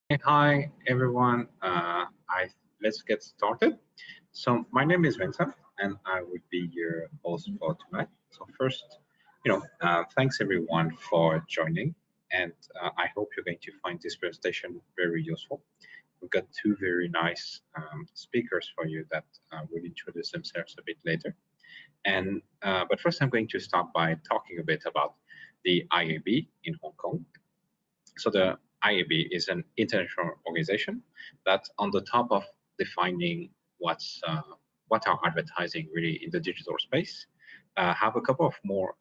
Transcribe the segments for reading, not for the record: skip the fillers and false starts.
Hi everyone. Let's get started. So my name is Vincent, and I would be your host for tonight. So first, thanks everyone for joining, and I hope you're going to find this presentation very useful. We've got two very nice speakers for you that will introduce themselves a bit later. But first, I'm going to start by talking a bit about the IAB in Hong Kong. So the IAB is an international organization that, on the top of defining what are advertising really in the digital space, have a couple of more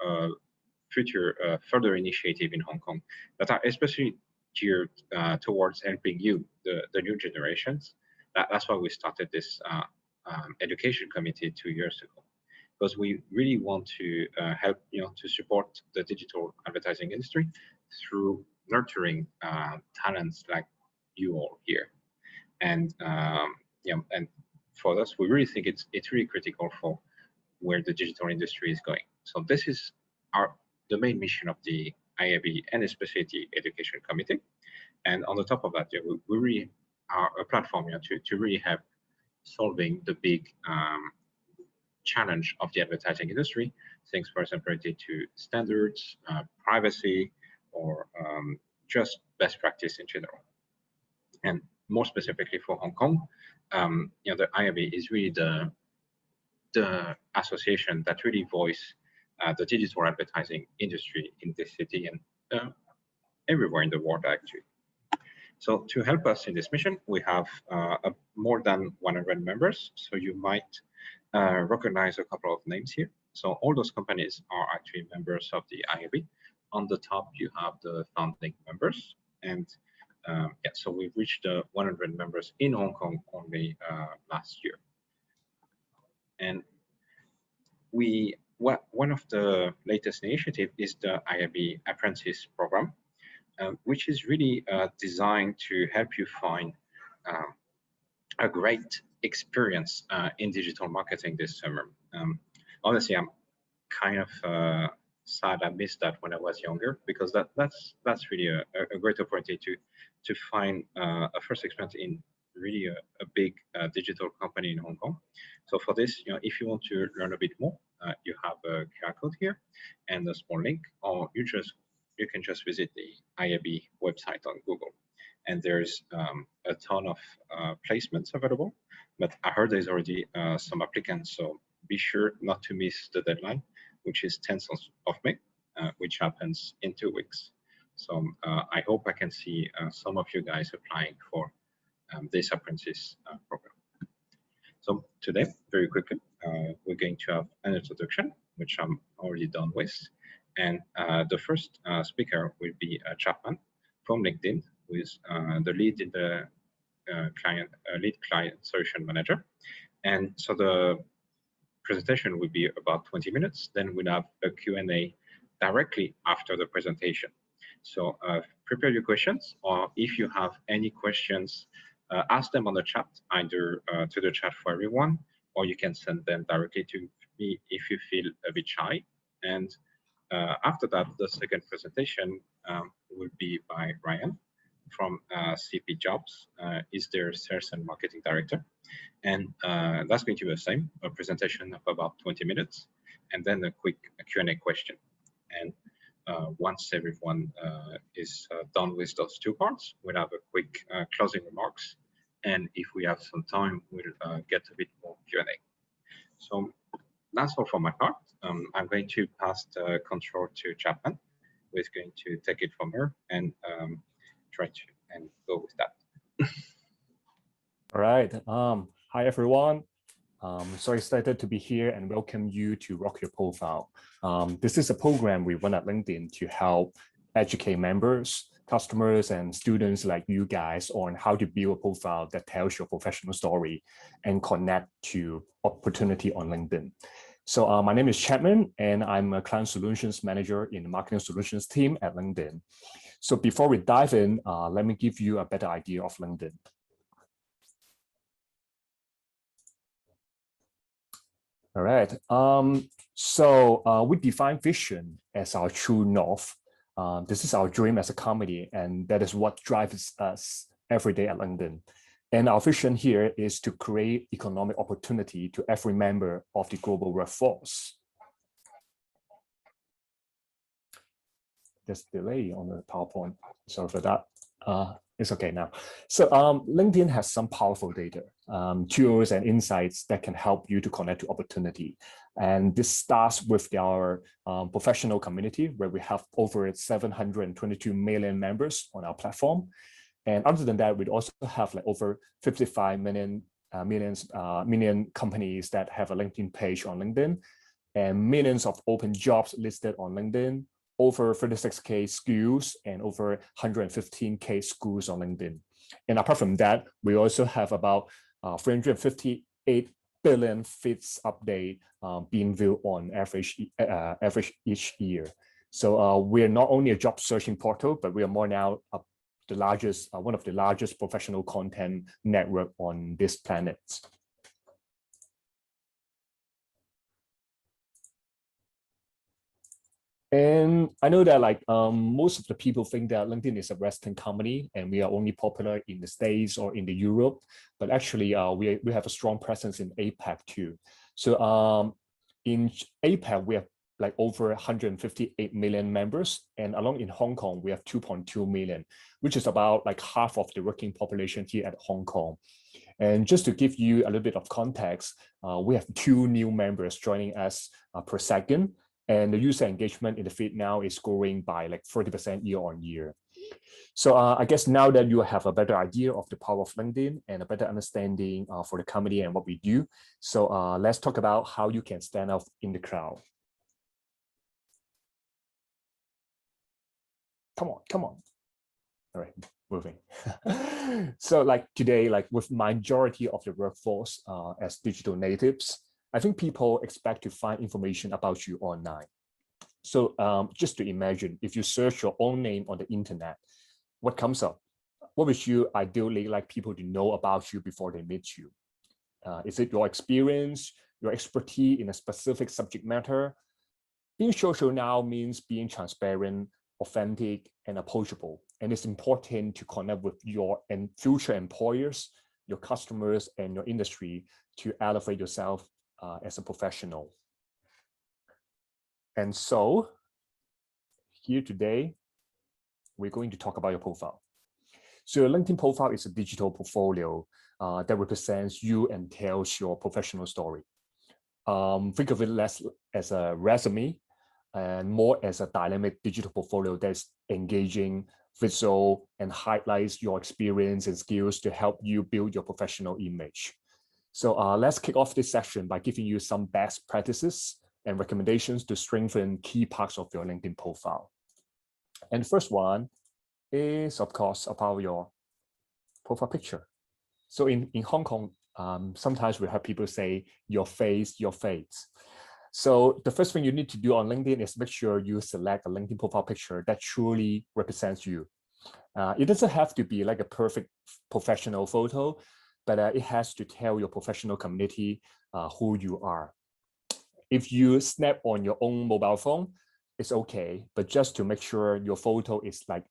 further initiative in Hong Kong that are especially geared towards helping you, the new generations. That's why we started this education committee 2 years ago, because we really want to help, to support the digital advertising industry through nurturing talents like you all here. And for us, we really think it's really critical for where the digital industry is going. So this is the main mission of the IAB and especially the Education Committee. And on the top of that, we really are a platform to really help solving the big challenge of the advertising industry, things, for example, related to standards, privacy, or just best practice in general. And more specifically for Hong Kong, the IAB is really the association that really voice the digital advertising industry in this city and everywhere in the world, actually. So to help us in this mission, we have more than 100 members. So you might recognize a couple of names here. So all those companies are actually members of the IAB. On the top, you have the founding members. And so we've reached 100 members in Hong Kong only last year. And one of the latest initiatives is the IAB Apprentice Program, which is really designed to help you find a great experience in digital marketing this summer. Honestly, I'm kind of sad I missed that when I was younger, because that's really a great opportunity to find a first experience in really a big digital company in Hong Kong. So for this, if you want to learn a bit more, you have a QR code here and a small link, or you can just visit the IAB website on Google. And there's a ton of placements available, but I heard there's already some applicants, so be sure not to miss the deadline, which is 10th of May, which happens in 2 weeks. So I hope I can see some of you guys applying for this apprentice program. So today, very quickly, we're going to have an introduction, which I'm already done with. And the first speaker will be Chapman from LinkedIn, who is the lead in the lead client solution manager. And so the presentation will be about 20 minutes. Then we'll have a Q&A directly after the presentation. So prepare your questions, or if you have any questions, ask them on the chat, either to the chat for everyone, or you can send them directly to me if you feel a bit shy. And after that, the second presentation will be by Ryan from CPjobs. Is their sales and marketing director. And that's going to be the same, a presentation of about 20 minutes, and then a quick Q&A question. And once everyone is done with those two parts, we'll have a quick closing remarks. And if we have some time, we'll get a bit more Q&A. So that's all for my part. I'm going to pass the control to Chapman, who is going to take it from her and try to go with that. All right. Hi, everyone. So excited to be here and welcome you to Rock Your Profile. This is a program we run at LinkedIn to help educate members, customers, and students like you guys on how to build a profile that tells your professional story and connect to opportunity on LinkedIn. So my name is Chapman, and I'm a Client Solutions Manager in the Marketing Solutions team at LinkedIn. So before we dive in, let me give you a better idea of LinkedIn. All right. So we define vision as our true north. This is our dream as a company, and that is what drives us every day at LinkedIn. And our vision here is to create economic opportunity to every member of the global workforce. There's delay on the PowerPoint. Sorry for that. It's okay now. So LinkedIn has some powerful data, tools and insights that can help you to connect to opportunity. And this starts with our professional community, where we have over 722 million members on our platform. And other than that, we also have like over 55 million companies that have a LinkedIn page on LinkedIn, and millions of open jobs listed on LinkedIn, over 36K skills, and over 115K schools on LinkedIn. And apart from that, we also have about 358 billion feeds update being viewed on average each year. So we're not only a job searching portal, but we are more now the largest, one of the largest professional content network on this planet. And I know that like most of the people think that LinkedIn is a Western company and we are only popular in the States or in the Europe, but actually we have a strong presence in APAC too. So in APAC, we have like over 158 million members, and along in Hong Kong, we have 2.2 million, which is about like half of the working population here at Hong Kong. And just to give you a little bit of context, we have 2 new members joining us per second. And the user engagement in the feed now is growing by like 30% year on year. So I guess now that you have a better idea of the power of LinkedIn and a better understanding for the company and what we do, so let's talk about how you can stand out in the crowd. Come on. All right, moving. So like today, like with majority of the workforce as digital natives, I think people expect to find information about you online. So just to imagine, if you search your own name on the internet, what comes up? What would you ideally like people to know about you before they meet you? Is it your experience, your expertise in a specific subject matter? Being social now means being transparent, authentic, and approachable. And it's important to connect with your future employers, your customers, and your industry to elevate yourself as a professional. And so here today, we're going to talk about your profile. So your LinkedIn profile is a digital portfolio that represents you and tells your professional story. Think of it less as a resume and more as a dynamic digital portfolio that's engaging, visual, and highlights your experience and skills to help you build your professional image. So let's kick off this session by giving you some best practices and recommendations to strengthen key parts of your LinkedIn profile. And the first one is, of course, about your profile picture. So in Hong Kong, sometimes we have people say, your face, your face. So the first thing you need to do on LinkedIn is make sure you select a LinkedIn profile picture that truly represents you. It doesn't have to be like a perfect professional photo, but it has to tell your professional community who you are. If you snap on your own mobile phone, it's okay, but just to make sure your photo is like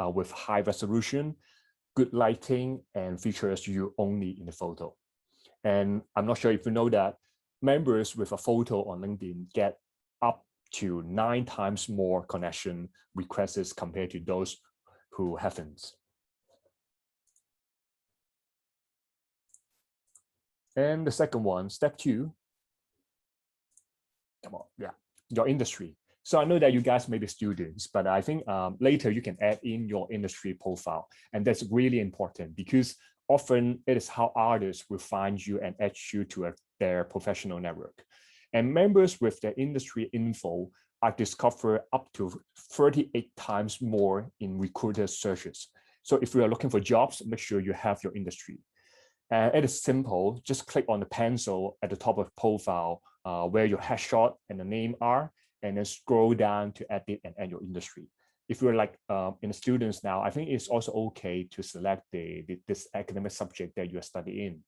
with high resolution, good lighting, and features you only in the photo. And I'm not sure if you know that members with a photo on LinkedIn get up to 9 times more connection requests compared to those who haven't. And the second one, step 2, come on, yeah, your industry. So I know that you guys may be students, but I think later you can add in your industry profile. And that's really important because often it is how others will find you and add you to their professional network. And members with their industry info are discovered up to 38 times more in recruiter searches. So if you are looking for jobs, make sure you have your industry. And it is simple, just click on the pencil at the top of profile where your headshot and the name are, and then scroll down to edit and add your industry. If you're like in the students now, I think it's also okay to select this academic subject that you are studying.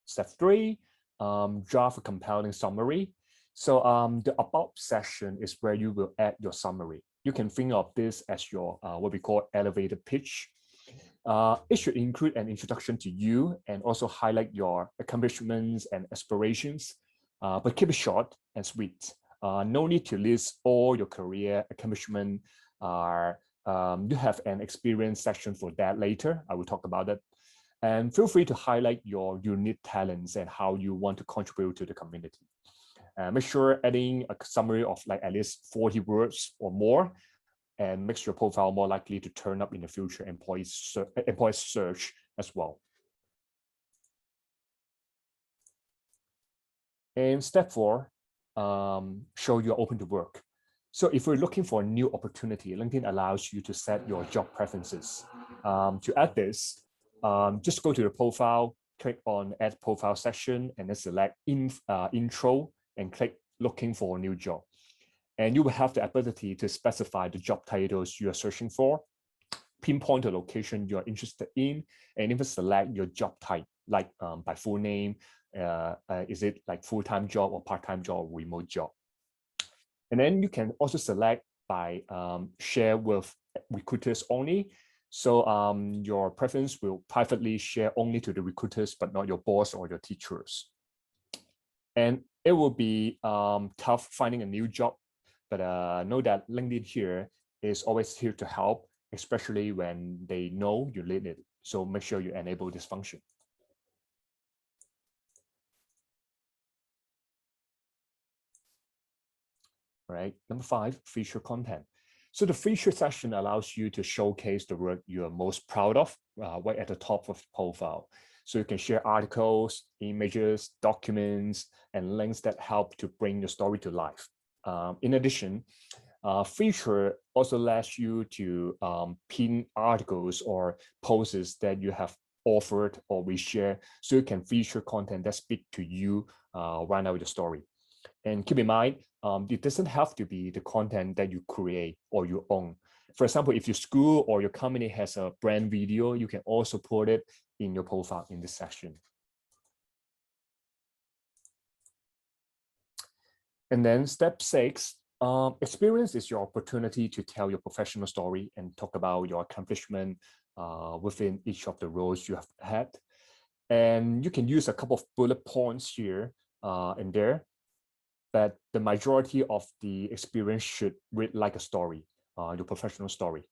Step 3, draft a compelling summary. So the about section is where you will add your summary. You can think of this as your what we call elevator pitch. It should include an introduction to you and also highlight your accomplishments and aspirations, but keep it short and sweet. No need to list all your career accomplishment. You have an experience section for that later. I will talk about it. And feel free to highlight your unique talents and how you want to contribute to the community. Make sure adding a summary of like at least 40 words or more, and makes your profile more likely to turn up in the future employee search as well. And step 4, show you're open to work. So if you're looking for a new opportunity, LinkedIn allows you to set your job preferences. To add this, just go to the profile, click on add profile section, and then select intro and click looking for a new job. And you will have the ability to specify the job titles you are searching for, pinpoint the location you are interested in, and even select your job type, like by full name, is it like full-time job or part-time job or remote job. And then you can also select by share with recruiters only. So your preference will privately share only to the recruiters, but not your boss or your teachers. And it will be tough finding a new job, but know that LinkedIn here is always here to help, especially when they know you need it. So make sure you enable this function. All right, number 5, feature content. So the feature section allows you to showcase the work you are most proud of right at the top of the profile. So you can share articles, images, documents, and links that help to bring your story to life. In addition, feature also allows you to pin articles or posts that you have offered or reshare, so you can feature content that speak to you right now with the story. And keep in mind, it doesn't have to be the content that you create or you own. For example, if your school or your company has a brand video, you can also put it in your profile in this section. And then step 6, experience is your opportunity to tell your professional story and talk about your accomplishment within each of the roles you have had. And you can use a couple of bullet points here and there, but the majority of the experience should read like a story, your professional story.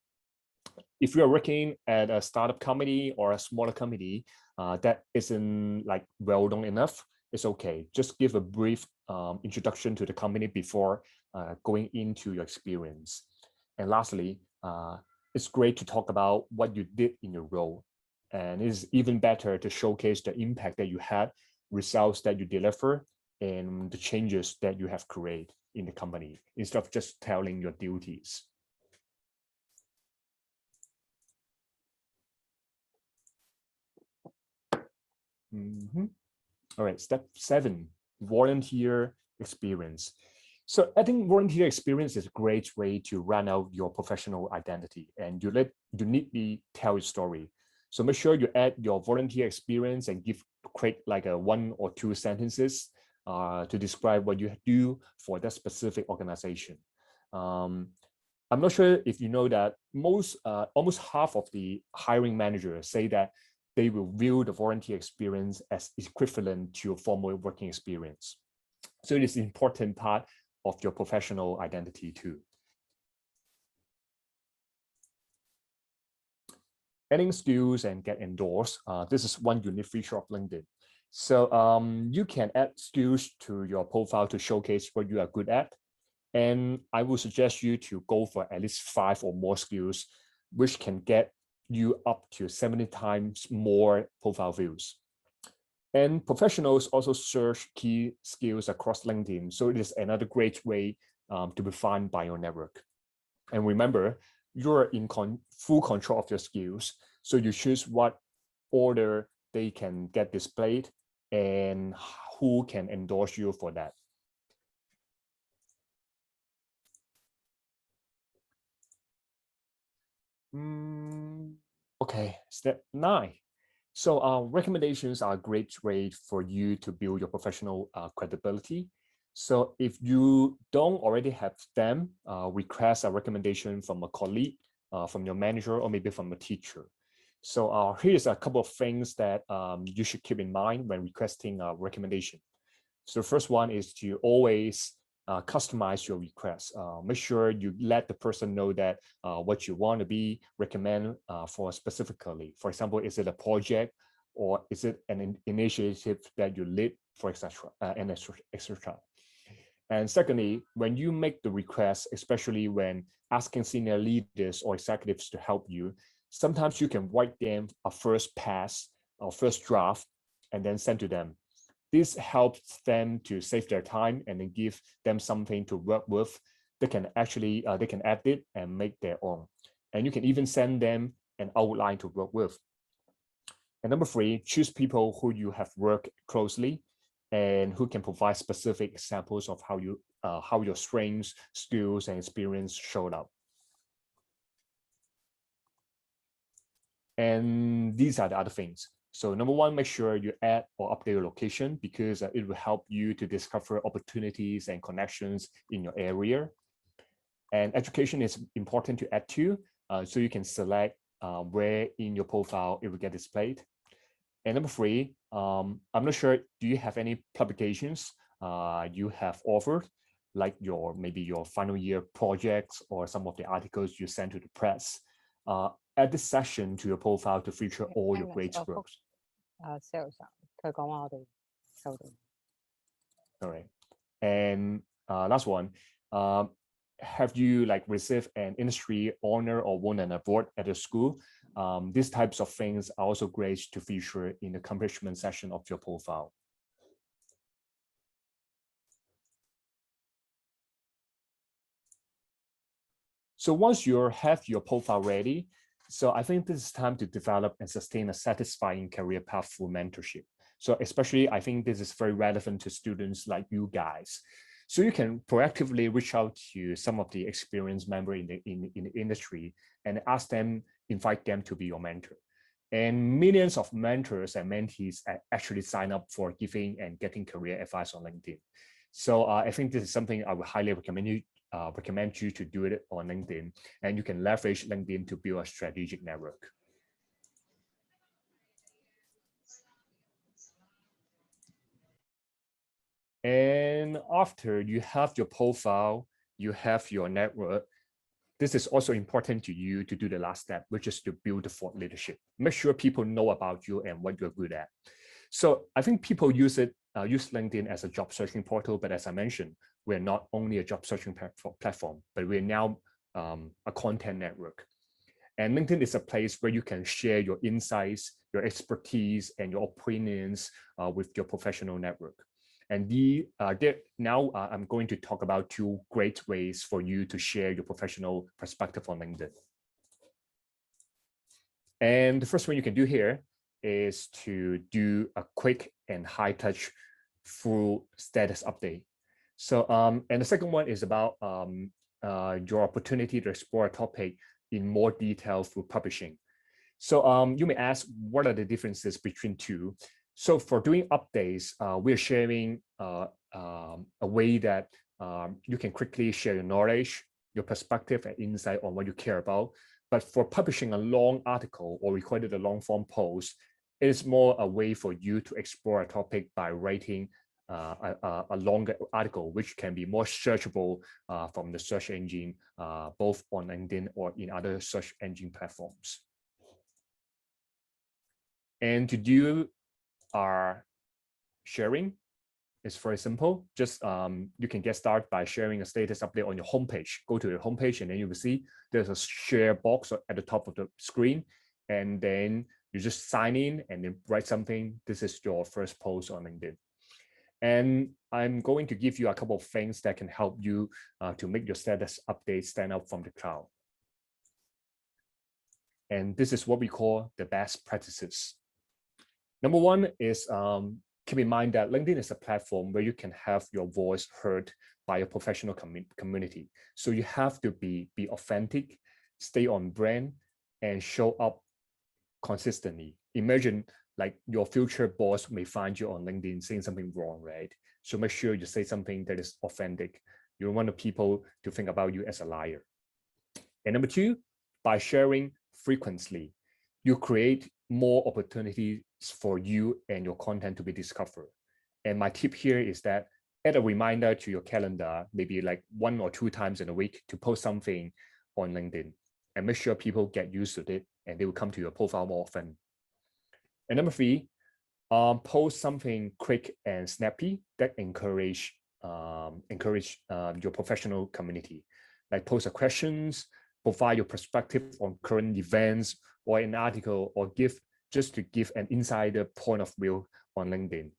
If you are working at a startup company or a smaller company that isn't like well known enough, it's okay. Just give a brief introduction to the company before going into your experience. And lastly, it's great to talk about what you did in your role. And it's even better to showcase the impact that you had, results that you deliver, and the changes that you have created in the company, instead of just telling your duties. All right, step 7, volunteer experience. So I think volunteer experience is a great way to run out your professional identity, and you need to tell your story. So make sure you add your volunteer experience and create like a 1 or 2 sentences to describe what you do for that specific organization. I'm not sure if you know that almost half of the hiring managers say that they will view the volunteer experience as equivalent to your formal working experience. So it is an important part of your professional identity too. Adding skills and get endorsed. This is one unique feature of LinkedIn. So you can add skills to your profile to showcase what you are good at. And I would suggest you to go for at least 5 or more skills, which can get you up to 70 times more profile views. And professionals also search key skills across LinkedIn. So it is another great way to be found by your network. And remember, you're in full control of your skills. So you choose what order they can get displayed and who can endorse you for that. Okay, step 9. So recommendations are a great way for you to build your professional credibility. So if you don't already have them, request a recommendation from a colleague, from your manager, or maybe from a teacher. So here's a couple of things that you should keep in mind when requesting a recommendation. So the first one is to always customize your request. Make sure you let the person know that what you want to be recommend for specifically. For example, is it a project or is it an initiative that you lead, for etc. And etc. And secondly, when you make the request, especially when asking senior leaders or executives to help you, sometimes you can write them a first pass or first draft and then send to them. This helps them to save their time and then give them something to work with. They can actually, they can edit and make their own. And you can even send them an outline to work with. And number three, choose people who you have worked closely and who can provide specific examples of how your strengths, skills, and experience showed up. And these are the other things. So number one, make sure you add or update your location because it will help you to discover opportunities and connections in your area. And education is important to add to, so you can select where in your profile it will get displayed. And number three, I'm not sure, do you have any publications you have offered, like maybe your final year projects or some of the articles you sent to the press? Add this section to your profile to feature all your great works. All right. And last one, have you received an industry honor or won an award at a school? These types of things are also great to feature in the accomplishment section of your profile. So once you have your profile ready, so I think this is time to develop and sustain a satisfying career path through mentorship. So especially, I think this is very relevant to students like you guys. So you can proactively reach out to some of the experienced members in the industry and ask them, invite them to be your mentor. And millions of mentors and mentees actually sign up for giving and getting career advice on LinkedIn. So I think this is something I would highly recommend you to do it on LinkedIn, and you can leverage LinkedIn to build a strategic network. And after you have your profile, you have your network, this is also important to you to do the last step, which is to build the thought leadership. Make sure people know about you and what you're good at. So I think people use LinkedIn as a job searching portal, but as I mentioned, we're not only a job searching platform, but we're now a content network. And LinkedIn is a place where you can share your insights, your expertise, and your opinions with your professional network. And now I'm going to talk about two great ways for you to share your professional perspective on LinkedIn. And the first one you can do here is to do a quick and high touch full status update. So, and the second one is about your opportunity to explore a topic in more detail through publishing. So you may ask, what are the differences between two? So for doing updates, we're sharing a way that you can quickly share your knowledge, your perspective and insight on what you care about. But for publishing a long article or recorded a long form post, it is more a way for you to explore a topic by writing a longer article, which can be more searchable from the search engine, both on LinkedIn or in other search engine platforms. And to do our sharing, it's very simple. Just you can get started by sharing a status update on your homepage. Go to your homepage and then you will see there's a share box at the top of the screen. And then you just sign in and then write something. This is your first post on LinkedIn. And I'm going to give you a couple of things that can help you to make your status update stand out from the crowd. And this is what we call the best practices. Number one is keep in mind that LinkedIn is a platform where you can have your voice heard by a professional community. So you have to be authentic, stay on brand, and show up consistently. Imagine like your future boss may find you on LinkedIn saying something wrong, right? So make sure you say something that is authentic. You don't want the people to think about you as a liar. And number two, by sharing frequently, you create more opportunities for you and your content to be discovered. And my tip here is that add a reminder to your calendar, maybe like 1 or 2 times in a week to post something on LinkedIn, and make sure people get used to it and they will come to your profile more often. And number three, post something quick and snappy that encourage your professional community. Like post a questions, provide your perspective on current events, or an article, or just to give an insider point of view on LinkedIn.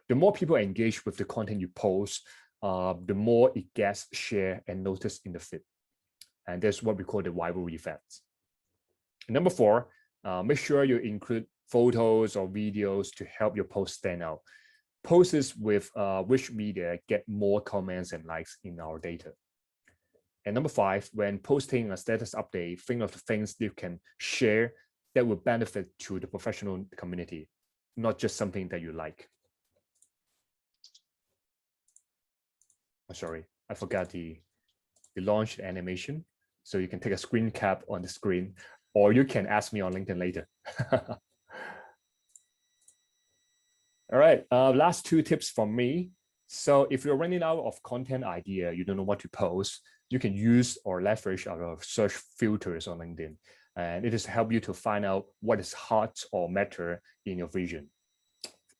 The more people engage with the content you post, the more it gets shared and noticed in the feed. And that's what we call the viral effect. Number four, make sure you include photos or videos to help your post stand out. Posts with rich media get more comments and likes in our data. And number five, when posting a status update, think of the things you can share that will benefit to the professional community, not just something that you like. Oh, sorry, I forgot the launch animation. So you can take a screen cap on the screen, or you can ask me on LinkedIn later. All right, last 2 tips from me. So if you're running out of content idea, you don't know what to post, you can use or leverage our search filters on LinkedIn. And it is help you to find out what is hot or matter in your vision.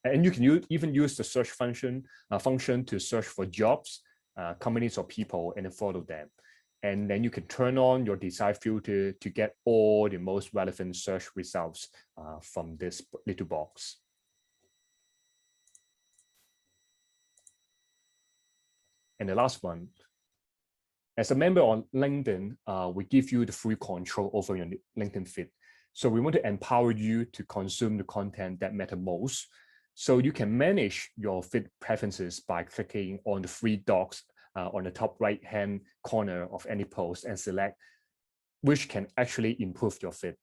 And you can even use the search function to search for jobs, companies or people, and then follow them. And then you can turn on your desired filter to get all the most relevant search results from this little box. And the last one, as a member on LinkedIn, we give you the full control over your LinkedIn feed. So we want to empower you to consume the content that matter most. So you can manage your feed preferences by clicking on the 3 dots on the top right-hand corner of any post and select which can actually improve your feed.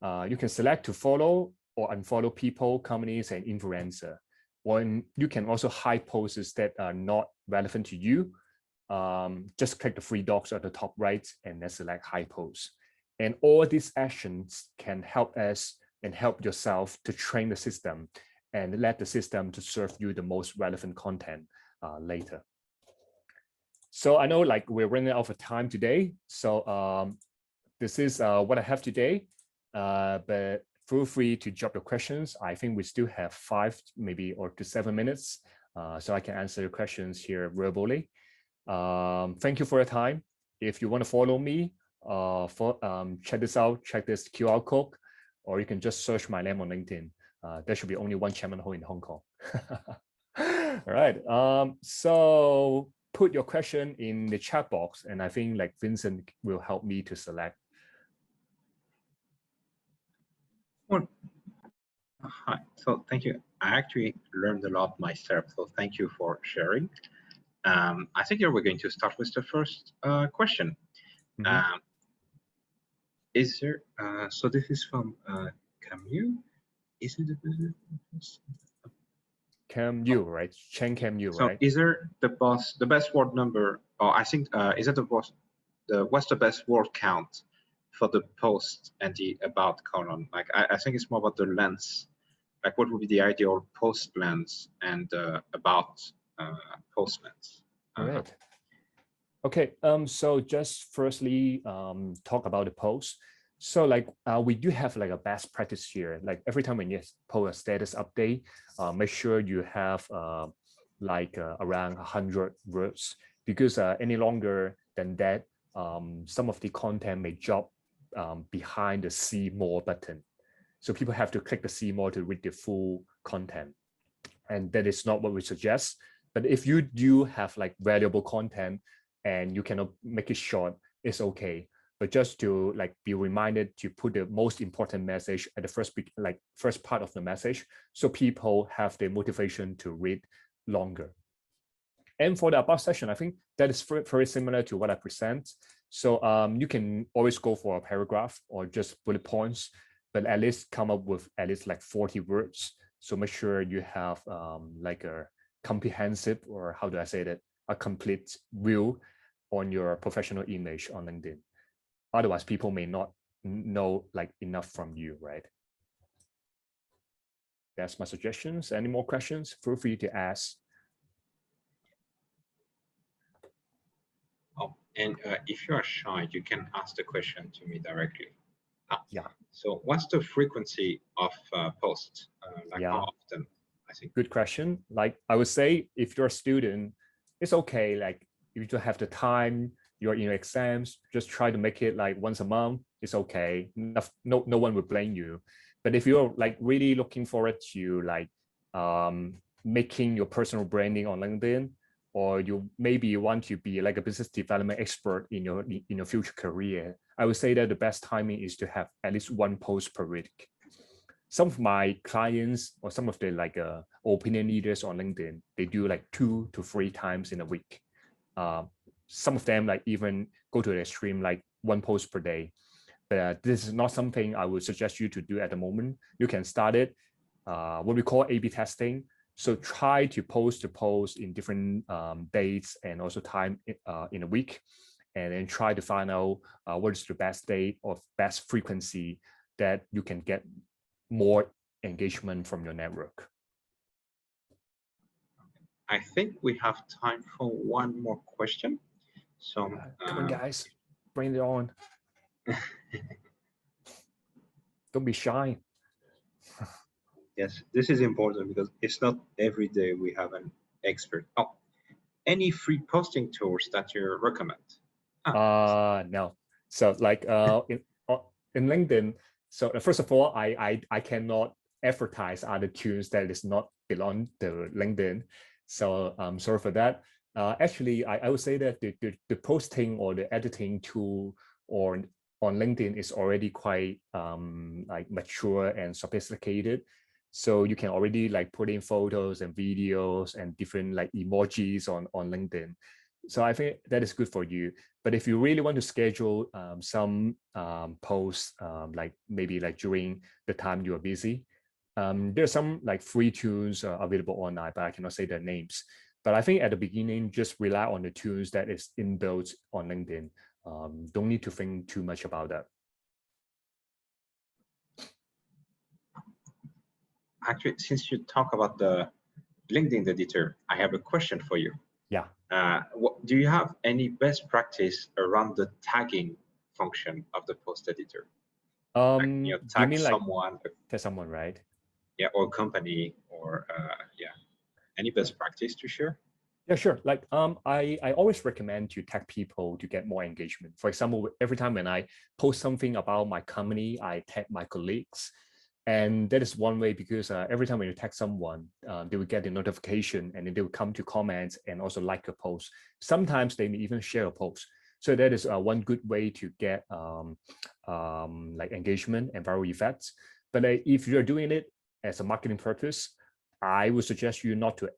You can select to follow or unfollow people, companies, and influencers. When you can also hide posts that are not relevant to you, just click the 3 dots at the top right and then select hide posts. And all these actions can help us and help yourself to train the system and let the system to serve you the most relevant content later. So I know like we're running out of time today. So this is what I have today, but feel free to drop your questions. I think we still have 5 maybe or to 7 minutes, so I can answer your questions here verbally. Thank you for your time. If you want to follow me, check this out, check this QR code, or you can just search my name on LinkedIn. There should be only one Chairman Ho in Hong Kong. All right, so put your question in the chat box, and I think like Vincent will help me to select. Well, hi. So thank you. I actually learned a lot myself. So thank you for sharing. I think we're going to start with the first question. Mm-hmm. Is there? So this is from Camus. Is it Camus, right? Chen Camus, so right? Is there the best word number? Or I think is it what's the best word count for the post and the about column? Like I think it's more about the length. Like what would be the ideal post length and about post length? All right. Okay. So just firstly, talk about the post. So like we do have like a best practice here. Like every time when you post a status update, make sure you have around 100 words, because any longer than that, some of the content may drop behind the see more button. So people have to click the see more to read the full content. And that is not what we suggest. But if you do have like valuable content and you cannot make it short, it's okay. But just to like be reminded to put the most important message at the first part of the message, so people have the motivation to read longer. And for the about section, I think that is very similar to what I present. So you can always go for a paragraph or just bullet points. but at least come up with at least like 40 words. So make sure you have like a comprehensive, or how do I say that, a complete view on your professional image on LinkedIn. Otherwise, people may not know like enough from you, right? That's my suggestions. Any more questions? Feel free to ask. Oh, and if you are shy, you can ask the question to me directly. Yeah. So what's the frequency of posts? Like how often? I think. Good question. Like I would say, if you're a student, it's okay. Like if you don't have the time, you're in your exams, just try to make it like once a month. It's okay. No one will blame you. But if you're like really looking forward to like making your personal branding on LinkedIn, or you maybe want to be like a business development expert in your future career, I would say that the best timing is to have at least one post per week. Some of my clients or some of the like opinion leaders on LinkedIn, they do like 2 to 3 times in a week. Some of them like even go to the extreme, like one post per day. But this is not something I would suggest you to do at the moment. You can start it, what we call A/B testing. So try to post the post in different dates and also time in a week, and then try to find out what is the best date or best frequency that you can get more engagement from your network. I think we have time for one more question. So come on, guys, bring it on. Don't be shy. Yes, this is important because it's not every day we have an expert. Oh, any free posting tools that you recommend? No. So like in LinkedIn, so first of all, I cannot advertise other tools that is not belong to LinkedIn. So sorry for that. Actually, I would say that the posting or the editing tool or on LinkedIn is already quite like mature and sophisticated. So you can already like put in photos and videos and different like emojis on LinkedIn. So I think that is good for you. But if you really want to schedule some posts, like maybe like during the time you are busy, there's some like free tools available online, but I cannot say their names. But I think at the beginning, just rely on the tools that is inbuilt on LinkedIn. Don't need to think too much about that. Actually, since you talk about the LinkedIn editor, I have a question for you. Yeah. Do you have any best practice around the tagging function of the post editor? Like, tag someone. Like, tag someone, right? Yeah, or company, or yeah. Any best practice to share? Yeah, sure. Like I always recommend to tag people to get more engagement. For example, every time when I post something about my company, I tag my colleagues. And that is one way, because every time when you tag someone, they will get the notification, and then they will come to comments and also like a post. Sometimes they may even share a post. So that is one good way to get like engagement and viral effects. But if you're doing it as a marketing purpose, I would suggest you not to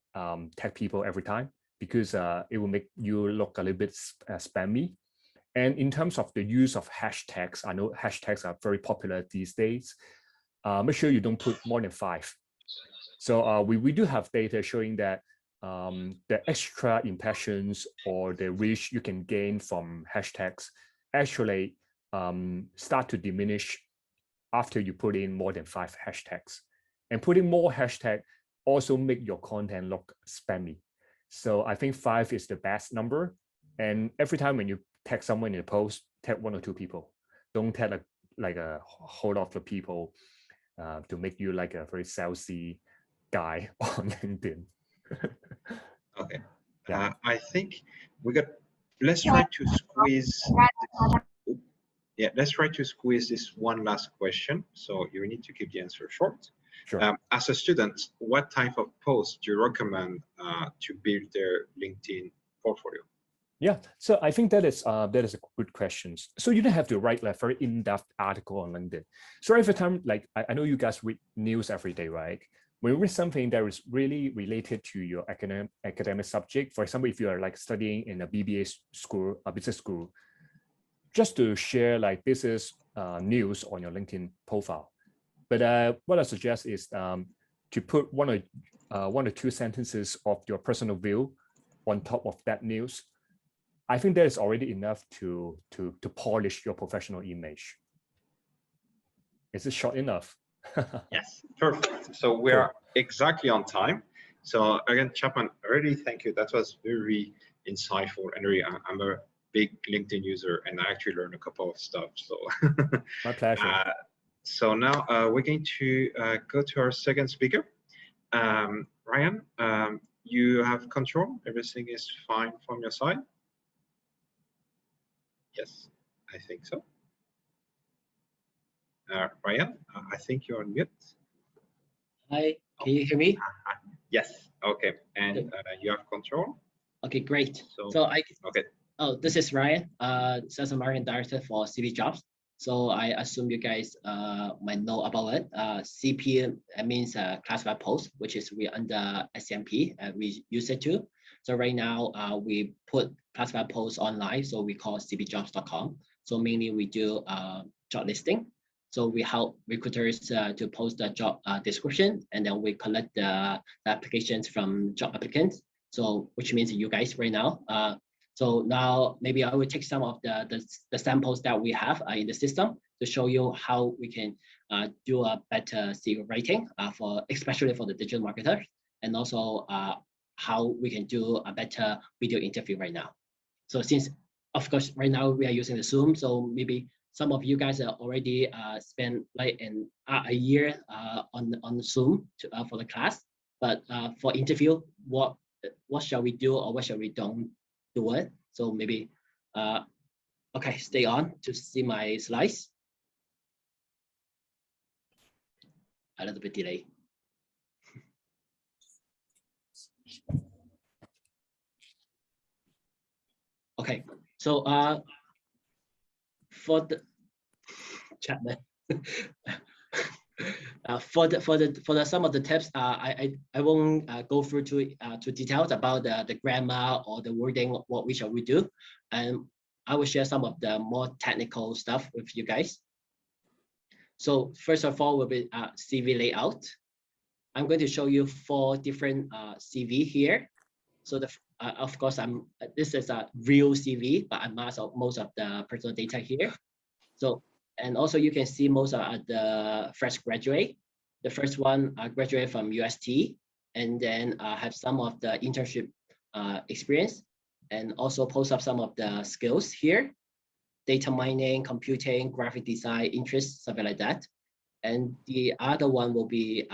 tag people every time, because it will make you look a little bit spammy. And in terms of the use of hashtags, I know hashtags are very popular these days. Make sure you don't put more than 5. So we do have data showing that the extra impressions or the reach you can gain from hashtags actually start to diminish after you put in more than 5 hashtags. And putting more hashtag also make your content look spammy. So I think 5 is the best number. And every time when you tag someone in a post, tag 1 or 2 people. Don't tag like a whole lot of people to make you like a very salesy guy on LinkedIn. Okay. Yeah. I think let's try to squeeze this. Yeah, let's try to squeeze this one last question. So you need to keep the answer short. Sure. As a student, what type of post do you recommend to build their LinkedIn portfolio? Yeah, so I think that is a good question. So you don't have to write like very in-depth article on LinkedIn. So every time, like I know you guys read news every day, right? When you read something that is really related to your academic subject, for example, if you are like studying in a BBA school, a business school, just to share like business news on your LinkedIn profile. But what I suggest is to put one or two sentences of your personal view on top of that news. I think that is already enough to polish your professional image. Is it short enough? Yes, perfect. So we are exactly on time. So again, Chapman, really thank you. That was very insightful. And really, I'm a big LinkedIn user, and I actually learned a couple of stuff. So my pleasure. So now we're going to go to our second speaker. Ryan, you have control. Everything is fine from your side? Yes, I think so. Ryan, I think you're on mute. Hi, can you hear me? Yes, okay. And you have control? Okay, great. Okay. Oh, this is Ryan, Sales and Marketing Director for CPjobs. So I assume you guys might know about it. CP means classified post, which is we under SMP, we use it too. So right now we put classified posts online, so we call CPjobs.com. So mainly we do job listing. So we help recruiters to post the job description, and then we collect the applications from job applicants. So which means you guys right now. So now maybe I will take some of the samples that we have in the system to show you how we can do a better SEO rating especially for the digital marketers, and also how we can do a better video interview right now. So since, of course, right now we are using the Zoom, so maybe some of you guys are already spent like a year on Zoom for the class. But for interview, what shall we do, or what shall we don't do it? So maybe, okay, stay on to see my slides. A little bit delay. Okay, so for the Chapman. For the some of the tips, I won't go through to details about the grammar or the wording, what we shall we do, and I will share some of the more technical stuff with you guys. So first of all will be CV layout. I'm going to show you 4 different CV here. So of course this is a real CV, but I masked out most of the personal data here. So, and also you can see most are the fresh graduate. The first one graduate from UST, and then have some of the internship experience, and also post up some of the skills here: data mining, computing, graphic design, interest, something like that. And the other one will be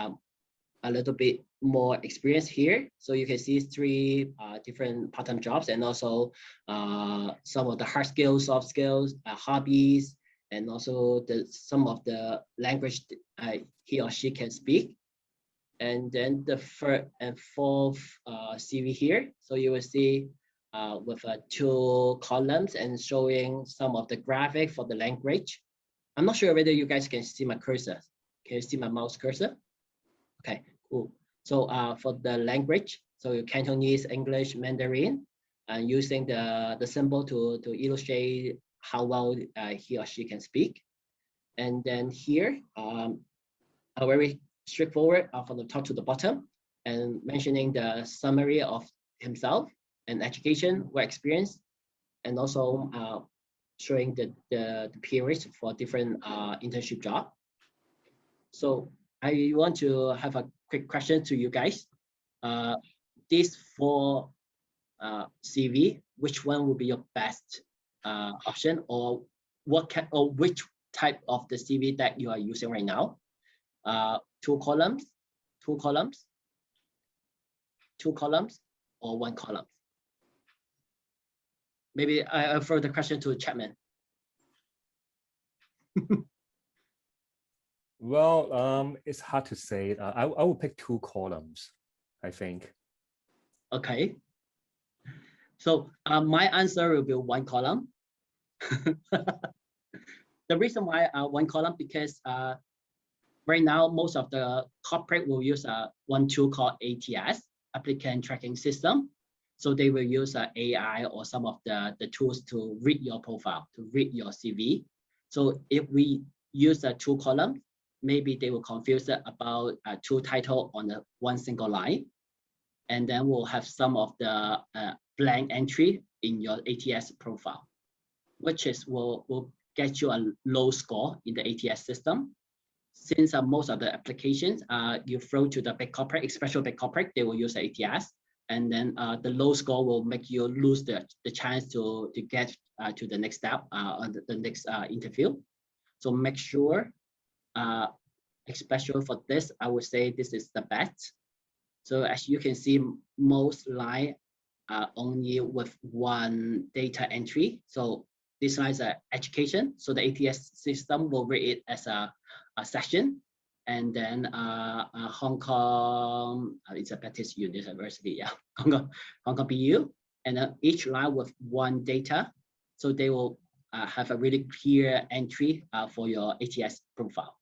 a little bit more experience here. So you can see 3 different part-time jobs, and also some of the hard skills, soft skills, hobbies, and also some of the language he or she can speak. And then the 3rd and 4th CV here. So you will see with 2 columns and showing some of the graphic for the language. I'm not sure whether you guys can see my cursor. Can you see my mouse cursor? Okay, cool. So for the language, so Cantonese, English, Mandarin, and using the symbol to illustrate how well he or she can speak. And then here, a very straightforward from the top to the bottom, and mentioning the summary of himself and education, work experience, and also showing the periods for different internship job. So I want to have a quick question to you guys. These 4 CV, which one would be your best option, or which type of the CV that you are using right now? 2 columns, 2 columns, 2 columns, or 1 column? Maybe I'll throw the question to Chapman. Well, it's hard to say. I will pick 2 columns, I think. Okay. So my answer will be 1 column. The reason why 1 column, because right now most of the corporate will use one tool called ATS, applicant tracking system. So they will use AI or some of the tools to read your profile, to read your CV. So if we use 2 columns, maybe they will confuse about two titles on the one single line. And then we'll have some of the blank entry in your ATS profile, which is will get you a low score in the ATS system. Since most of the applications you throw to the big corporate, especially big corporate, they will use the ATS. And then the low score will make you lose the chance to get to the next step, the next interview. So make sure, especially for this, I would say this is the best. So as you can see, most line are only with one data entry. So this line is education. So the ATS system will read it as a section. And then Hong Kong, it's a Baptist University, yeah, Hong Kong BU. And then each line with one data. So they will have a really clear entry for your ATS profile.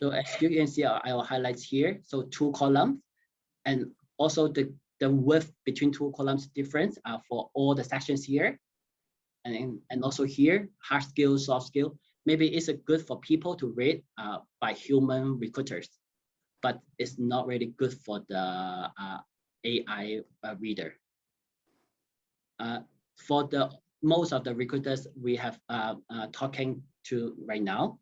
So as you can see, our highlights here. So 2 columns, and also the width between 2 columns difference for all the sections here. And also here, hard skill, soft skill. Maybe it's good for people to read by human recruiters, but it's not really good for the AI reader. For the most of the recruiters we have talking to right now,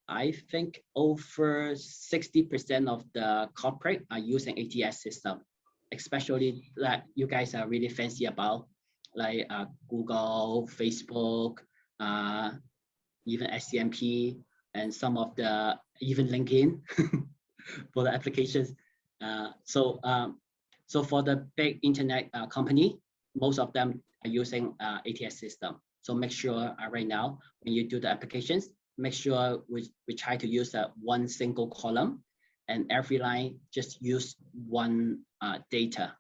I think over 60% of the corporate are using ATS system, especially that you guys are really fancy about, like Google, Facebook, even SCMP, and some of the even LinkedIn for the applications. So for the big internet company, most of them are using ATS system. So make sure right now when you do the applications, make sure we try to use one single column, and every line just use one data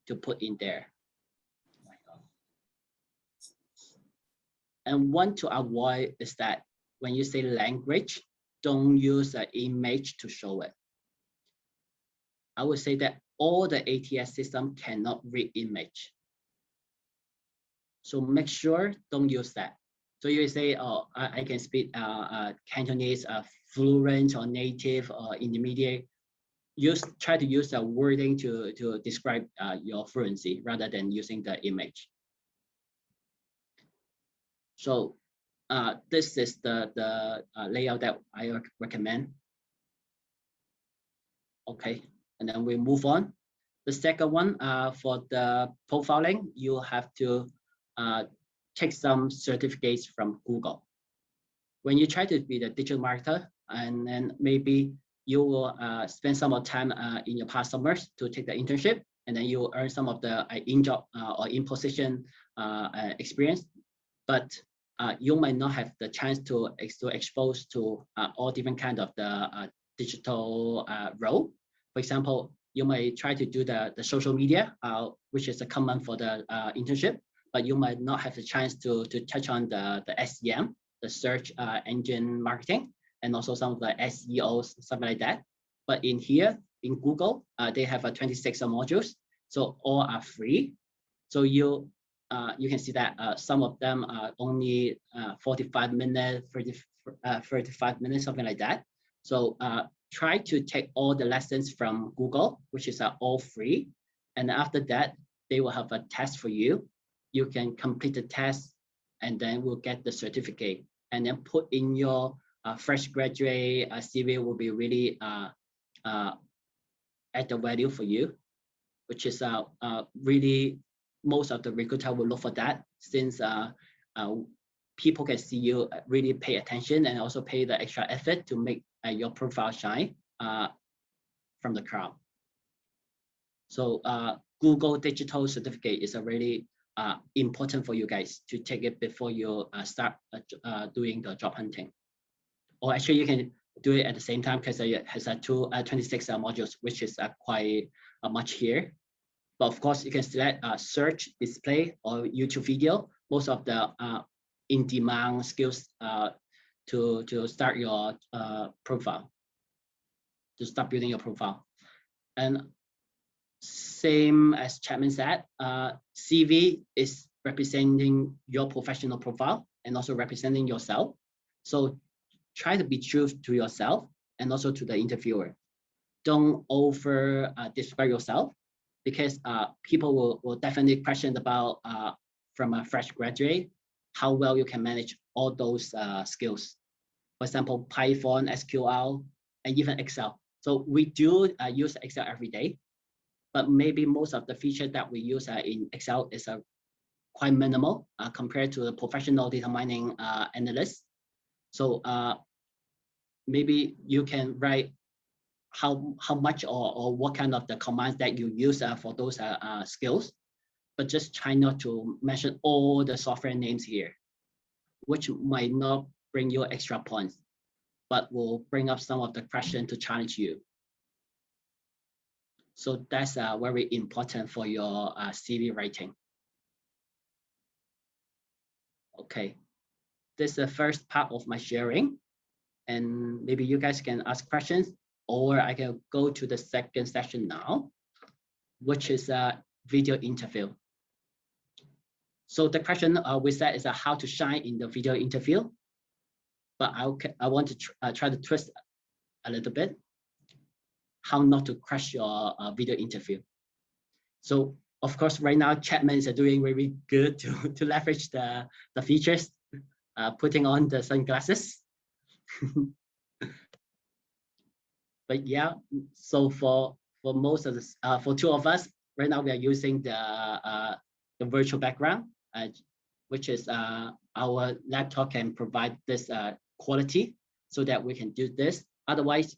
to put in there. And one to avoid is that when you say language, don't use an image to show it. I would say that all the ATS system cannot read image. So make sure don't use that. So you say, oh, I can speak Cantonese fluent or native or intermediate. Try to use the wording to describe your fluency rather than using the image. So this is the layout that I recommend. Okay, and then we move on. The second one, for the profiling, you have to take some certificates from Google. When you try to be the digital marketer, and then maybe you will spend some more time in your past summers to take the internship, and then you will earn some of the in-job or in-position experience. But you might not have the chance to expose to all different kind of the digital role. For example, you might try to do the social media, which is a common for the internship, but you might not have the chance to touch on the SEM, the search engine marketing, and also some of the SEOs, something like that. But in here, in Google, they have 26 modules, so all are free. So you can see that some of them are only 45 minutes, 35 minutes, something like that. So try to take all the lessons from Google, which is all free. And after that, they will have a test for you. You can complete the test, and then we'll get the certificate, and then put in your fresh graduate CV will be really add the value for you, which is really most of the recruiter will look for that, since people can see you really pay attention and also pay the extra effort to make your profile shine from the crowd. So Google Digital Certificate is a really important for you guys to take it before you start doing the job hunting. Or actually you can do it at the same time, because it has 26 modules, which is quite much here. But of course, you can select search, display, or YouTube video. Most of the in-demand skills to start your profile, to start building your profile. And same as Chapman said, CV is representing your professional profile. and also representing yourself. So try to be true to yourself and also to the interviewer. Don't over describe yourself, because people will definitely question about from a fresh graduate how well you can manage all those skills. For example, Python, SQL, and even Excel. So we do use Excel every day, but maybe most of the features that we use in Excel is quite minimal compared to the professional data mining analysts. So maybe you can write how much or what kind of the commands that you use for those skills, but just try not to mention all the software names here, which might not bring you extra points, but will bring up some of the question to challenge you. So that's very important for your CV writing. Okay, this is the first part of my sharing, and maybe you guys can ask questions, or I can go to the second session now, which is a video interview. So the question we said is how to shine in the video interview, but I want to try to twist a little bit, how not to crush your video interview. So of course, right now, Chapman is doing really good to leverage the features, putting on the sunglasses. But yeah, so for most of this, for two of us, right now we are using the virtual background, which is our laptop can provide this quality so that we can do this. Otherwise,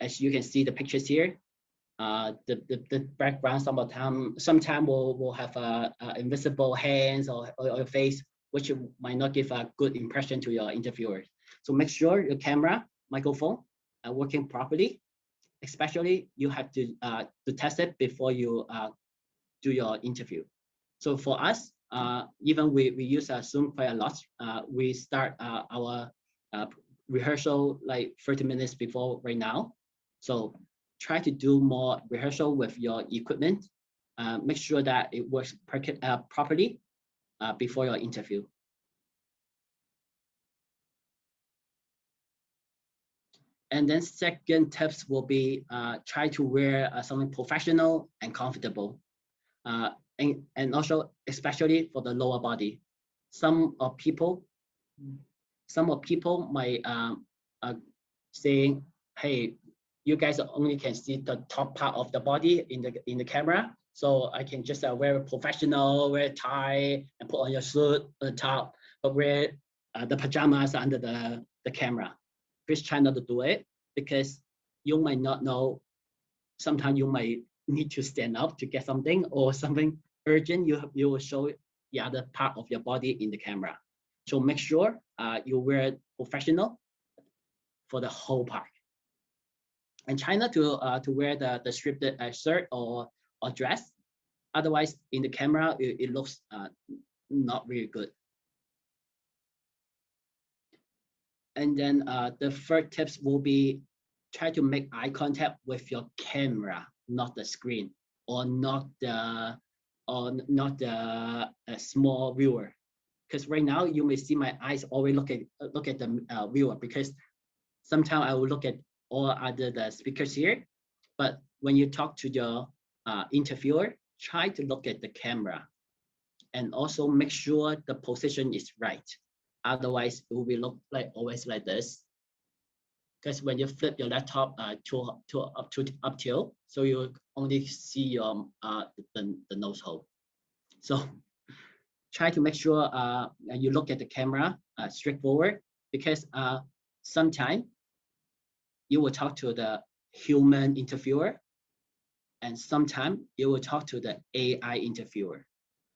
as you can see the pictures here, the background sometimes will have invisible hands or your face, which might not give a good impression to your interviewer. So make sure your camera, microphone are working properly. Especially you have to test it before you do your interview. So for us, even we use Zoom quite a lot. We start our rehearsal like 30 minutes before right now. So try to do more rehearsal with your equipment. Make sure that it works properly before your interview. And then second tips will be try to wear something professional and comfortable. And also especially for the lower body. Some people might saying, hey, you guys only can see the top part of the body in the camera. So I can just wear a professional, wear a tie, and put on your suit on the top, but wear the pajamas under the camera. Please try not to do it, because you might not know. Sometimes you might need to stand up to get something, or something urgent. You will show the other part of your body in the camera. So make sure you wear professional for the whole part. And try not to wear the scripted shirt or dress. Otherwise, in the camera, it looks not really good. And then the third tips will be try to make eye contact with your camera, not the screen, or not the small viewer. Because right now you may see my eyes always look at the viewer, because sometimes I will look at all other the speakers here, but when you talk to your interviewer, try to look at the camera, and also make sure the position is right. Otherwise, it will be look like always like this. Because when you flip your laptop up till, so you only see your the nose hole. So try to make sure you look at the camera straightforward, because sometimes you will talk to the human interviewer, and sometimes you will talk to the AI interviewer.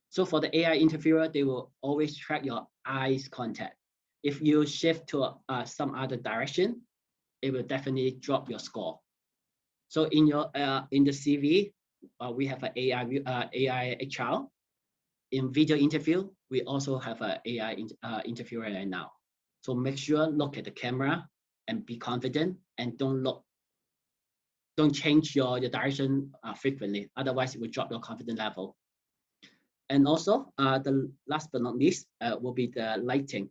So for the AI interviewer, they will always track your eyes contact. If you shift to some other direction, it will definitely drop your score. So in your in the CV, we have an AI HR. In video interview, we also have an AI interviewer right now. So make sure look at the camera and be confident, and don't change your direction frequently. Otherwise, it will drop your confidence level. And also, the last but not least will be the lighting.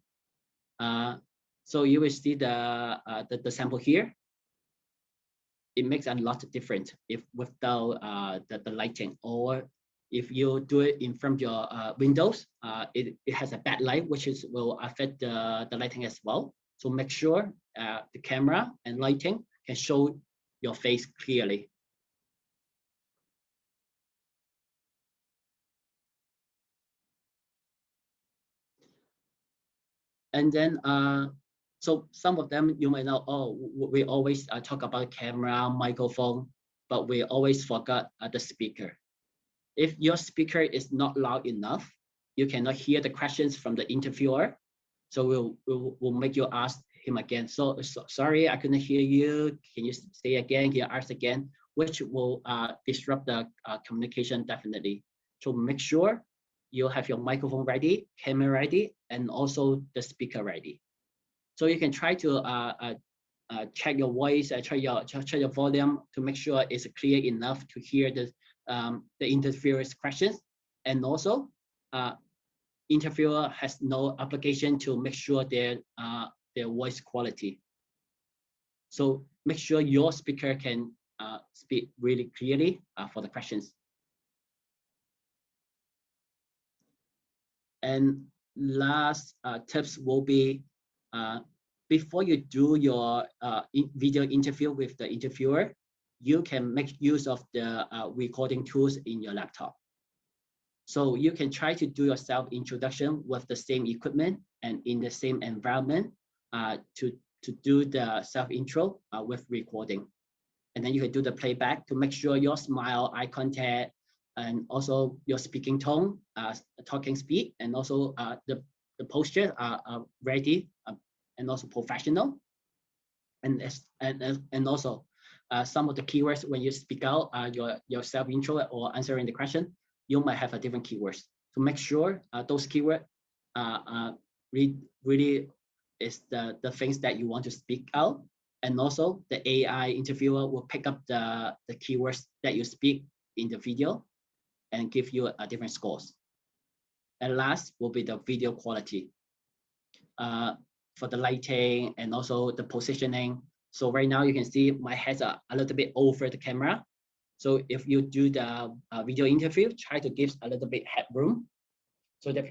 So you will see the sample here. It makes a lot of difference if without the lighting, or if you do it in front of your windows, it has a bad light, which will affect the lighting as well. So make sure the camera and lighting can show your face clearly. And then, so some of them you might know, oh, we always talk about camera, microphone, but we always forgot the speaker. If your speaker is not loud enough, you cannot hear the questions from the interviewer. So we'll make you ask him again. So sorry, I couldn't hear you. Can you say again? Can you ask again? Which will disrupt the communication definitely. So make sure you have your microphone ready, camera ready, and also the speaker ready. So you can try to check your voice, check your volume to make sure it's clear enough to hear the interviewer's questions. And also, interviewer has no obligation to make sure their voice quality. So make sure your speaker can speak really clearly for the questions. And last tips will be, before you do your video interview with the interviewer, you can make use of the recording tools in your laptop. So you can try to do your self-introduction with the same equipment and in the same environment to do the self-intro with recording. And then you can do the playback to make sure your smile, eye contact, and also your speaking tone, talking speed, and also the posture are ready and also professional. And also some of the keywords when you speak out your self-intro or answering the question, you might have a different keywords. So make sure those keywords really is the things that you want to speak out. And also the AI interviewer will pick up the keywords that you speak in the video and give you a different scores. And last will be the video quality for the lighting and also the positioning. So right now you can see my head's a little bit over the camera. So if you do the video interview, try to give a little bit headroom so that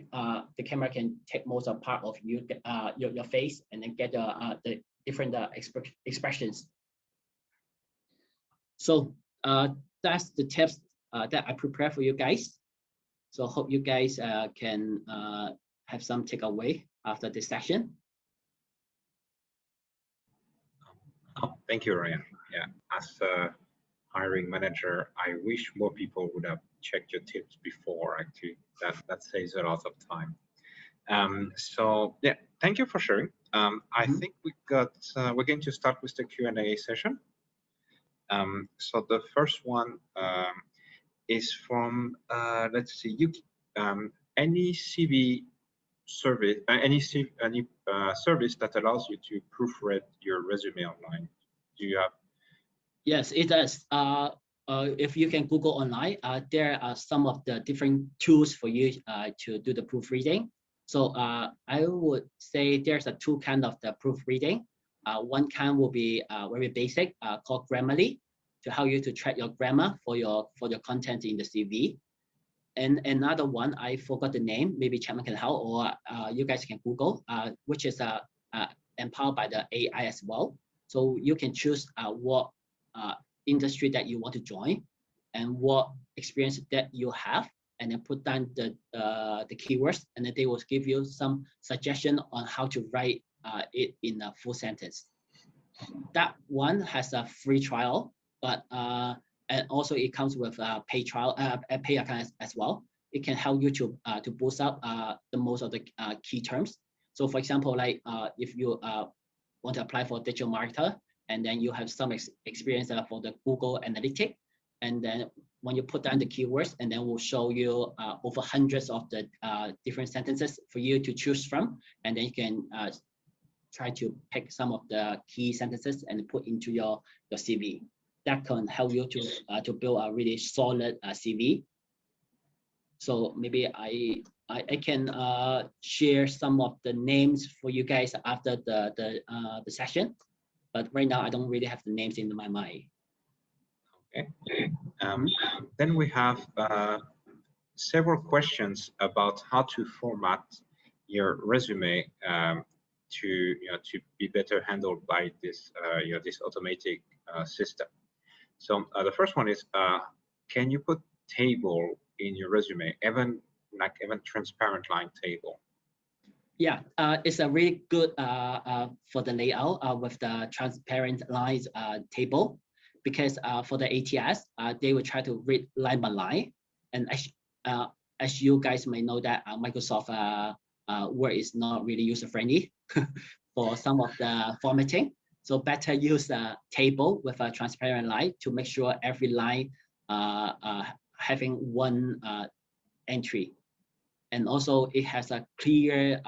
the camera can take most of part of your face and then get the different expressions. So that's the tips that I prepared for you guys. So hope you guys can have some takeaway after this session. Thank you, Ryan. Yeah, as a hiring manager, I wish more people would have checked your tips before. Actually, that saves a lot of time. So yeah, thank you for sharing. I think we're going to start with the Q&A session. So the first one is from let's see, any CV service, service that allows you to proofread your resume online. Do you have? Yes, it does. If you can Google online, there are some of the different tools for you to do the proofreading. So I would say there's two kinds of the proofreading. One kind will be very basic, called Grammarly, to help you to track your grammar for your content in the CV. And another one, I forgot the name, maybe Chapman can help, or you guys can Google, which is empowered by the AI as well. So you can choose what industry that you want to join and what experience that you have, and then put down the keywords, and then they will give you some suggestion on how to write it in a full sentence. That one has a free trial, but and also it comes with a pay trial, a pay account as well. It can help you to boost up the most of the key terms. So for example, like if you want to apply for digital marketer, and then you have some experience for the Google Analytics, and then when you put down the keywords, and then we'll show you over hundreds of the different sentences for you to choose from, and then you can try to pick some of the key sentences and put into your CV. That can help you to build a really solid CV. So maybe I can share some of the names for you guys after the session, but right now I don't really have the names in my mind. Okay. Then we have several questions about how to format your resume to be better handled by this this automatic system. So the first one is, can you put table in your resume, even transparent line table? Yeah, it's a really good for the layout with the transparent lines table, because for the ATS, they will try to read line by line. And as you guys may know that Microsoft Word is not really user-friendly for some of the formatting. So better use a table with a transparent line to make sure every line having one entry. And also it has a clear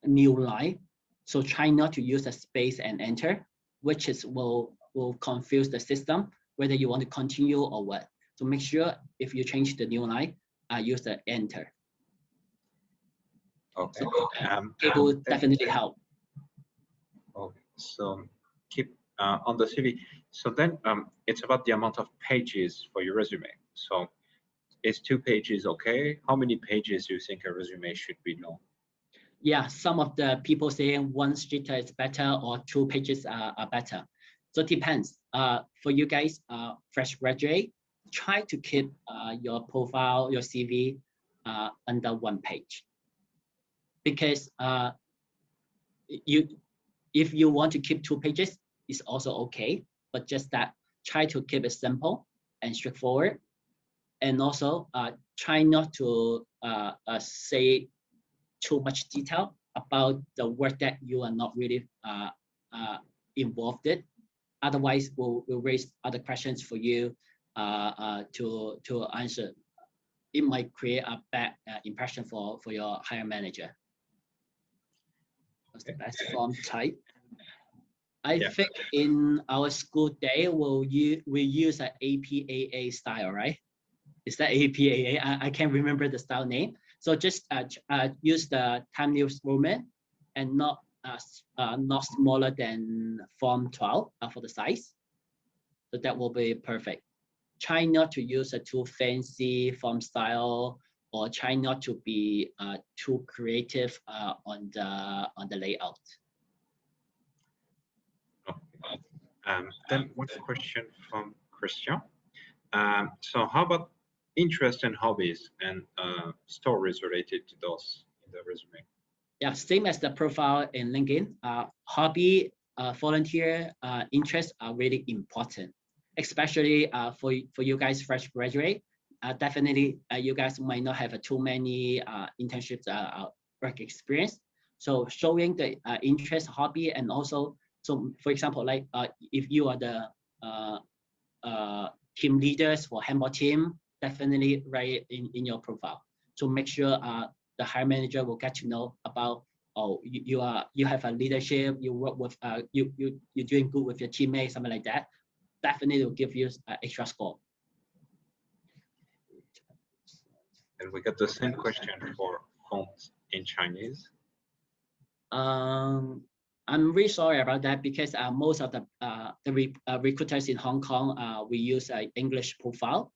new line. So try not to use a space and enter, which will confuse the system whether you want to continue or what. So make sure if you change the new line, use the enter. Okay. So it will definitely help. Okay. So keep on the CV. So then it's about the amount of pages for your resume. So is 2 pages okay? How many pages do you think a resume should be long? Yeah, some of the people saying 1 sheet is better or 2 pages are better. So it depends. For you guys, fresh graduate, try to keep your profile, your CV under 1 page. Because if you want to keep 2 pages, it's also okay. But just that, try to keep it simple and straightforward. And also try not to say too much detail about the work that you are not really involved in. Otherwise, we'll raise other questions for you to answer. It might create a bad impression for your hiring manager. What's the best form type? I think in our school day, we use an APAA style, right? Is that APAA? I can't remember the style name. So just use the Times New Roman and not smaller than Form 12 for the size. So that will be perfect. Try not to use a too fancy font style, or try not to be too creative on the layout. Then one question from Christian. So how about interests and hobbies and stories related to those in the resume? Yeah, same as the profile in LinkedIn. Hobby, volunteer, interests are really important, especially for you guys fresh graduate. Definitely, you guys might not have too many internships work experience. So showing the interest, hobby, and also, so for example, like if you are the team leaders for handball team, definitely write in your profile. So make sure the hiring manager will get to know about, oh, you have a leadership, you work with you're doing good with your teammates, something like that. Definitely will give you an extra score. And we got the same question for fonts in Chinese. I'm really sorry about that, because most of the recruiters in Hong Kong, we use an English profile.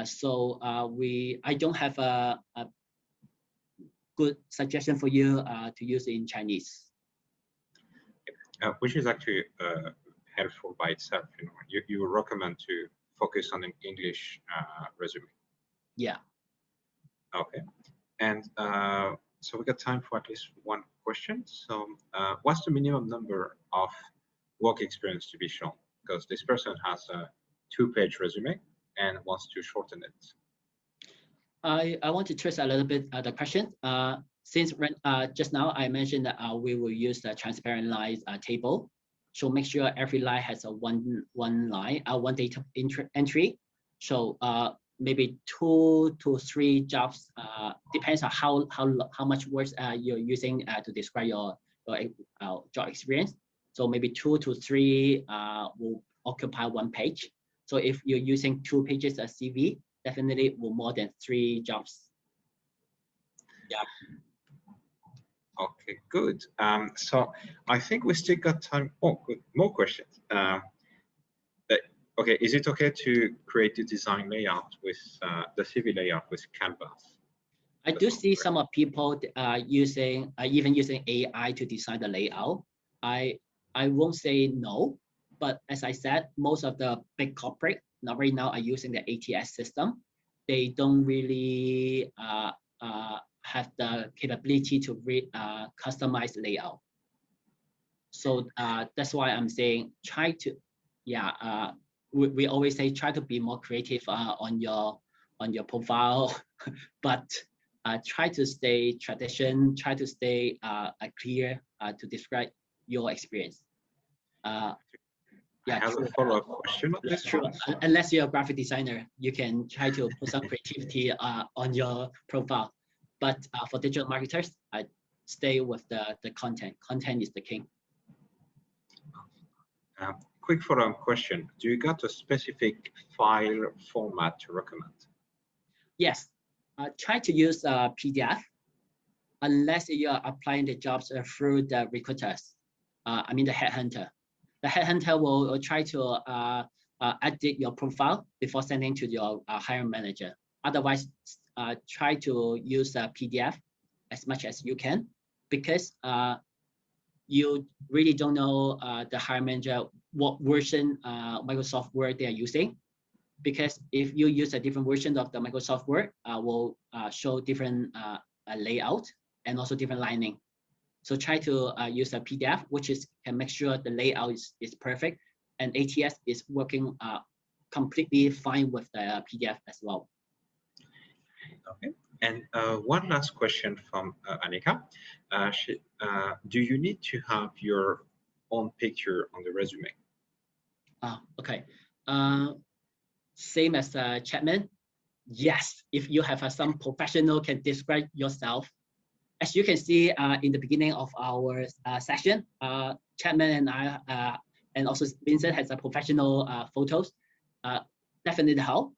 So I don't have a good suggestion for you to use in Chinese. Which is actually helpful by itself. You recommend to focus on an English resume. Yeah. Okay. And so we got time for at least one question. So what's the minimum number of work experience to be shown? Because this person has a 2-page resume and wants to shorten it. I want to twist a little bit the question. Since just now I mentioned that we will use the transparent lines table. So make sure every line has a one line, one data entry. So maybe 2 to 3 jobs, depends on how much words you're using to describe your job experience. So maybe 2 to 3 will occupy 1 page. So if you're using 2 pages of CV, definitely will more than 3 jobs. Yeah. Okay, good. So I think we still got time. Oh, good. More questions. Okay, is it okay to create the design layout with the CV layout with Canvas? I do see some of people using even using AI to design the layout. I won't say no, but as I said, most of the big corporate now right now are using the ATS system. They don't really have the capability to customize layout. So that's why I'm saying try to, yeah. We always say try to be more creative on your profile, but try to stay tradition. Try to stay clear to describe your experience. I Yeah, have true. a follow-up question on this True. one. Unless you're a graphic designer, you can try to put some creativity on your profile. But for digital marketers, I stay with the content. Content is the king. Quick follow-up question. Do you got a specific file format to recommend? Yes. Try to use PDF unless you are applying the jobs through the recruiters. I mean the headhunter. The headhunter will try to edit your profile before sending to your hiring manager. Otherwise, try to use a PDF as much as you can, because you really don't know the hiring manager what version Microsoft Word they are using. Because if you use a different version of the Microsoft Word, will show different layout and also different lining. So try to use a PDF, which can make sure the layout is perfect, and ATS is working completely fine with the PDF as well. Okay. And one last question from Anika. Do you need to have your own picture on the resume? Okay. Same as Chapman. Yes, if you have some professional can describe yourself. As you can see in the beginning of our session, Chapman and I, and also Vincent has a professional photos. Definitely help.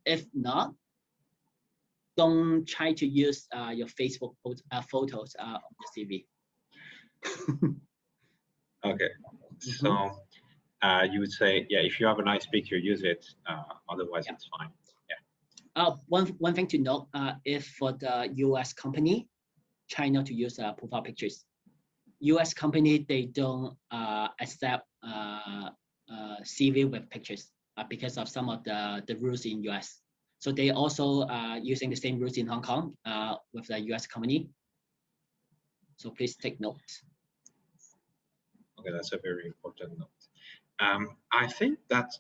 If not, don't try to use your Facebook photos on the CV. Okay, so you would say, yeah, if you have a nice picture, use it. Otherwise, it's fine. Yeah. One thing to note, if for the US company, try not to use profile pictures. US company, they don't accept CV with pictures because of some of the rules in US. So they also using the same rules in Hong Kong with the US company. So please take note. Okay, that's a very important note. I think that,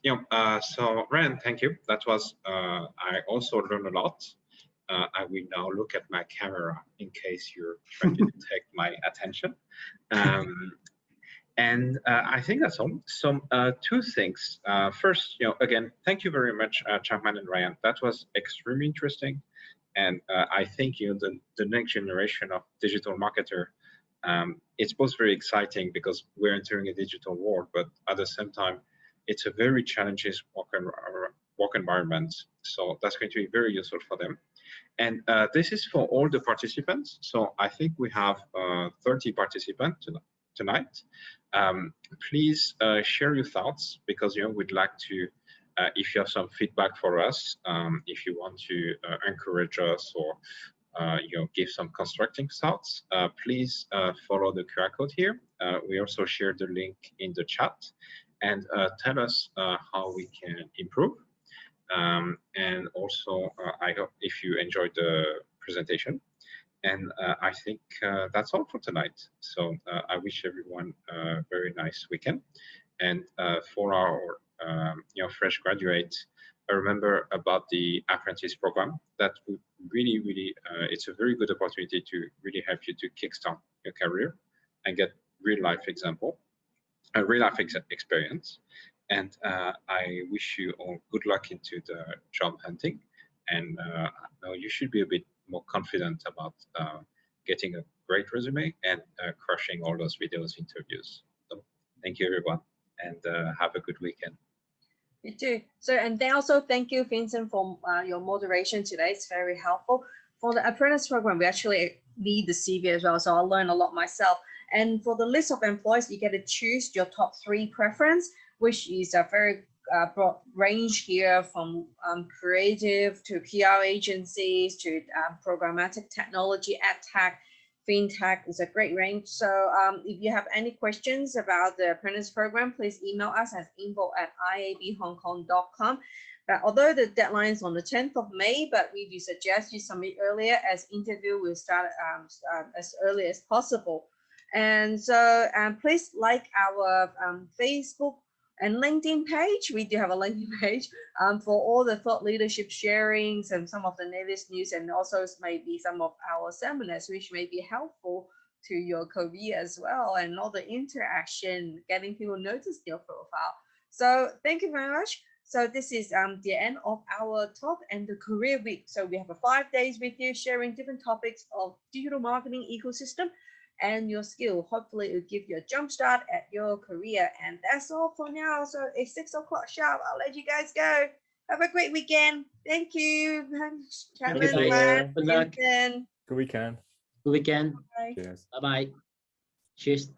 so Ryan, thank you. That was, I also learned a lot. I will now look at my camera in case you're trying to detect my attention. And I think that's all. So two things. First, again, thank you very much, Chapman and Ryan. That was extremely interesting. And I think, the next generation of digital marketer, it's both very exciting because we're entering a digital world, but at the same time, it's a very challenging work environment. So that's going to be very useful for them. And this is for all the participants. So I think we have 30 participants tonight. Please share your thoughts, because we'd like to, if you have some feedback for us, if you want to encourage us or give some constructing thoughts, please follow the QR code here. We also share the link in the chat, and tell us how we can improve. And also, I hope if you enjoyed the presentation. And I think that's all for tonight. So I wish everyone a very nice weekend. And for our fresh graduates, remember about the apprentice program. That would really, it's a very good opportunity to really help you to kickstart your career and get real life experience. And I wish you all good luck into the job hunting. And you should be a bit more confident about getting a great resume and crushing all those videos interviews. So thank you, everyone, and have a good weekend. You too. So, and then also thank you, Vincent, for your moderation today. It's very helpful. For the apprentice program, we actually need the CV as well. So I learned a lot myself. And for the list of employees, you get to choose your top 3 preference, which is a very broad range here from creative to PR agencies to programmatic technology, ad tech, fintech is a great range. So if you have any questions about the apprentice program, please email us at info@iabhongkong.com. Although the deadline is on the 10th of May, but we do suggest you submit earlier as interview will start as early as possible. And so please like our Facebook and LinkedIn page. We do have a LinkedIn page for all the thought leadership sharings and some of the latest news, and also maybe some of our seminars, which may be helpful to your career as well, and all the interaction, getting people notice your profile. So thank you very much. So this is the end of our talk and the career week. So we have 5 days with you sharing different topics of digital marketing ecosystem and your skill. Hopefully it will give you a jump start at your career. And that's all for now. So it's 6 o'clock sharp. I'll let you guys go. Have a great weekend. Thank you. Thank you, guys. Good luck. Good weekend. Good weekend. Bye. Cheers. Bye-bye. Cheers.